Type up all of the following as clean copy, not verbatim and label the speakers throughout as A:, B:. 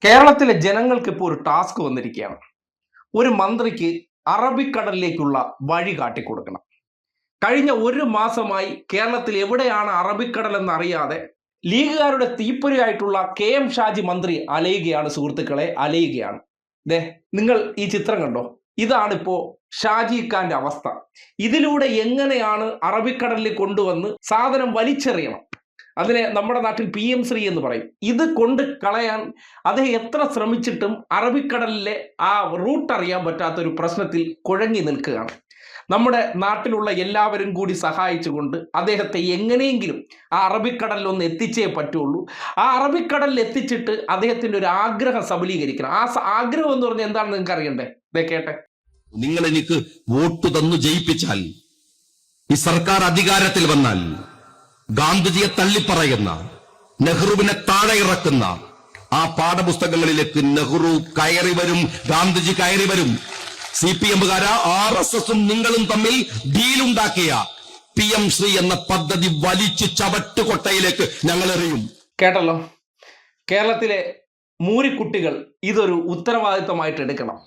A: കേരളത്തിലെ ജനങ്ങൾക്ക് ഇപ്പോൾ ഒരു ടാസ്ക് വന്നിരിക്കുകയാണ്. ഒരു മന്ത്രിക്ക് അറബിക്കടലിലേക്കുള്ള വഴി കാട്ടിക്കൊടുക്കണം. കഴിഞ്ഞ ഒരു മാസമായി കേരളത്തിൽ എവിടെയാണ് അറബിക്കടൽ എന്നറിയാതെ ലീഗുകാരുടെ തീപ്പൊരിയായിട്ടുള്ള കെ.എം. ഷാജി മന്ത്രി അലയുകയാണ് സുഹൃത്തുക്കളെ, അലയുകയാണ്. ദേ, നിങ്ങൾ ഈ ചിത്രം കണ്ടോ? ഇതാണിപ്പോ ഷാജി ഖാന്റെ അവസ്ഥ. ഇതിലൂടെ എങ്ങനെയാണ് അറബിക്കടലിൽ കൊണ്ടുവന്ന് സാധനം വലിച്ചെറിയണം, അതിനെ നമ്മുടെ നാട്ടിൽ PM ശ്രീ എന്ന് പറയും, ഇത് കൊണ്ട് കളയാൻ അദ്ദേഹം എത്ര ശ്രമിച്ചിട്ടും അറബിക്കടലിലെ ആ റൂട്ട് അറിയാൻ പറ്റാത്ത ഒരു പ്രശ്നത്തിൽ കുഴങ്ങി നിൽക്കുകയാണ്. നമ്മുടെ നാട്ടിലുള്ള എല്ലാവരും കൂടി സഹായിച്ചുകൊണ്ട് അദ്ദേഹത്തെ എങ്ങനെയെങ്കിലും ആ അറബിക്കടലിൽ ഒന്ന് എത്തിച്ചേ പറ്റുള്ളൂ. ആ അറബിക്കടലിൽ എത്തിച്ചിട്ട് അദ്ദേഹത്തിൻ്റെ ഒരു ആഗ്രഹം സബലീകരിക്കണം. ആ ആഗ്രഹം എന്ന് പറഞ്ഞാൽ എന്താണെന്ന് നിങ്ങൾക്ക് അറിയണ്ടേ? ദേ കേട്ടെ.
B: നിങ്ങൾ എനിക്ക് വോട്ട് തന്നു ജയിപ്പിച്ചാൽ, ഈ സർക്കാർ അധികാരത്തിൽ വന്നാൽ ഗാന്ധിജിയെ തള്ളിപ്പറയുന്ന, നെഹ്റുവിനെ താഴെ ഇറക്കുന്ന ആ പാഠപുസ്തകങ്ങളിലേക്ക് നെഹ്റു കയറി വരും, ഗാന്ധിജി കയറി വരും. CPM-കാര RSS-ഉം നിങ്ങളും തമ്മിൽ ഡീലുണ്ടാക്കിയ PM ശ്രീ എന്ന പദ്ധതി വലിച്ചു ചവട്ടുകൊട്ടയിലേക്ക് ഞങ്ങൾ എറിയും.
A: കേട്ടല്ലോ, കേരളത്തിലെ മൂരിക്കുട്ടികൾ ഇതൊരു ഉത്തരവാദിത്തമായിട്ട് എടുക്കണം.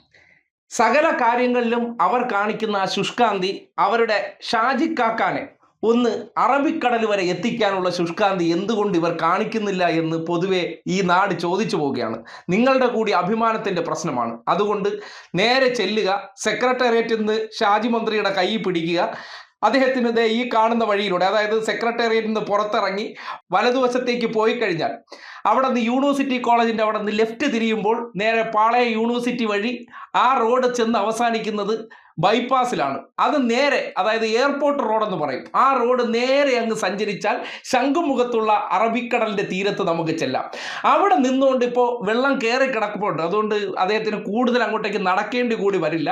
A: സകല കാര്യങ്ങളിലും അവർ കാണിക്കുന്ന ആ ശുഷ്കാന്തി, അവരുടെ ഷാജി കാക്കാനെ ഒന്ന് അറബിക്കടൽ വരെ എത്തിക്കാനുള്ള ശുഷ്കാന്തി എന്തുകൊണ്ട് ഇവർ കാണിക്കുന്നില്ല എന്ന് പൊതുവെ ഈ നാട് ചോദിച്ചു പോവുകയാണ്. നിങ്ങളുടെ കൂടി അഭിമാനത്തിൻ്റെ പ്രശ്നമാണ്. അതുകൊണ്ട് നേരെ ചെല്ലുക, സെക്രട്ടേറിയറ്റിൽ നിന്ന് ഷാജി മന്ത്രിയുടെ കൈ പിടിക്കുക. അദ്ദേഹത്തിന് ദേ ഈ കാണുന്ന വഴിയിലൂടെ, അതായത് സെക്രട്ടേറിയറ്റിൽ നിന്ന് പുറത്തിറങ്ങി വലതുവശത്തേക്ക് പോയി കഴിഞ്ഞാൽ അവിടെ നിന്ന് യൂണിവേഴ്സിറ്റി കോളേജിൻ്റെ അവിടെ നിന്ന് ലെഫ്റ്റ് തിരിയുമ്പോൾ നേരെ പാളയ യൂണിവേഴ്സിറ്റി വഴി ആ റോഡ് ചെന്ന് അവസാനിക്കുന്നത് ബൈപ്പാസിലാണ്. അത് നേരെ, അതായത് എയർപോർട്ട് റോഡെന്ന് പറയും, ആ റോഡ് നേരെ അങ്ങ് സഞ്ചരിച്ചാൽ ശംഖുമുഖത്തുള്ള അറബിക്കടലിൻ്റെ തീരത്ത് നമുക്ക് ചെല്ലാം. അവിടെ നിന്നുകൊണ്ട് ഇപ്പോൾ വെള്ളം കയറി കിടക്കുന്നുണ്ട്, അതുകൊണ്ട് അദ്ദേഹത്തിന് കൂടുതൽ അങ്ങോട്ടേക്ക് നടക്കേണ്ടി കൂടി വരില്ല.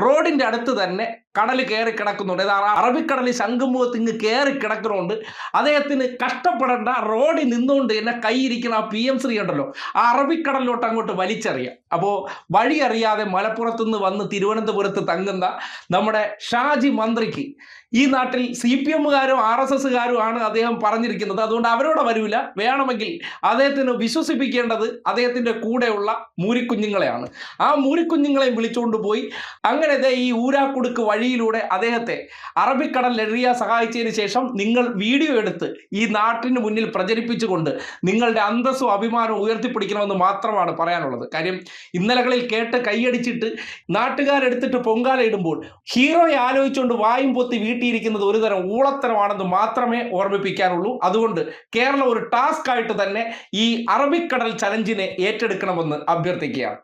A: റോഡിൻ്റെ അടുത്ത് തന്നെ കടൽ കയറി കിടക്കുന്നുണ്ട്. അറബിക്കടലിൽ ശംഖുമുഖത്ത് ഇങ്ങ് കയറി കിടക്കുന്നുണ്ട്. അദ്ദേഹത്തിന് കഷ്ടപ്പെടേണ്ട, റോഡിൽ നിന്നുകൊണ്ട് എന്നെ കൈയിരിക്കുന്ന ആ PM ശ്രീ ഉണ്ടല്ലോ, ആ അറബിക്കടലിലോട്ട് അങ്ങോട്ട് വലിച്ചെറിയാം. അപ്പോൾ വഴി അറിയാതെ മലപ്പുറത്തുനിന്ന് വന്ന് തിരുവനന്തപുരത്ത് തങ്ങുന്ന നമ്മുടെ ഷാജി മന്ത്രിക്ക് ഈ നാട്ടിൽ CPM-കാരും RSS-കാരും ആണ് അദ്ദേഹം പറഞ്ഞിരിക്കുന്നത്. അതുകൊണ്ട് അവരോട് വരില്ല. വേണമെങ്കിൽ അദ്ദേഹത്തിന് വിശ്വസിപ്പിക്കേണ്ടത് അദ്ദേഹത്തിൻ്റെ കൂടെയുള്ള മൂരിക്കുഞ്ഞുങ്ങളെയാണ്. ആ മൂരിക്കുഞ്ഞുങ്ങളെയും വിളിച്ചുകൊണ്ട് പോയി അങ്ങനെ ഈ ഊരാക്കുടുക്ക് വഴിയിലൂടെ അദ്ദേഹത്തെ അറബിക്കടലിൽ എറിയാൻ സഹായിച്ചതിന് ശേഷം നിങ്ങൾ വീഡിയോ എടുത്ത് ഈ നാട്ടിന് മുന്നിൽ പ്രചരിപ്പിച്ചുകൊണ്ട് നിങ്ങളുടെ അന്തസ്സും അഭിമാനവും ഉയർത്തിപ്പിടിക്കണമെന്ന് മാത്രമാണ് പറയാനുള്ളത്. കാര്യം ഇന്നലകളിൽ കേട്ട് കൈയടിച്ചിട്ട് നാട്ടുകാരെടുത്തിട്ട് പൊങ്കാല ഇടുമ്പോൾ ഹീറോയെ ആലോചിച്ചുകൊണ്ട് വായും പൊത്തി വീട്ടിയിരിക്കുന്നത് ഒരു തരം ഊളത്തരമാണെന്ന് മാത്രമേ ഓർമ്മിപ്പിക്കാനുള്ളൂ. അതുകൊണ്ട് കേരളം ഒരു ടാസ്ക് ആയിട്ട് തന്നെ ഈ അറബിക്കടൽ ചലഞ്ചിനെ ഏറ്റെടുക്കണമെന്ന് അഭ്യർത്ഥിക്കുകയാണ്.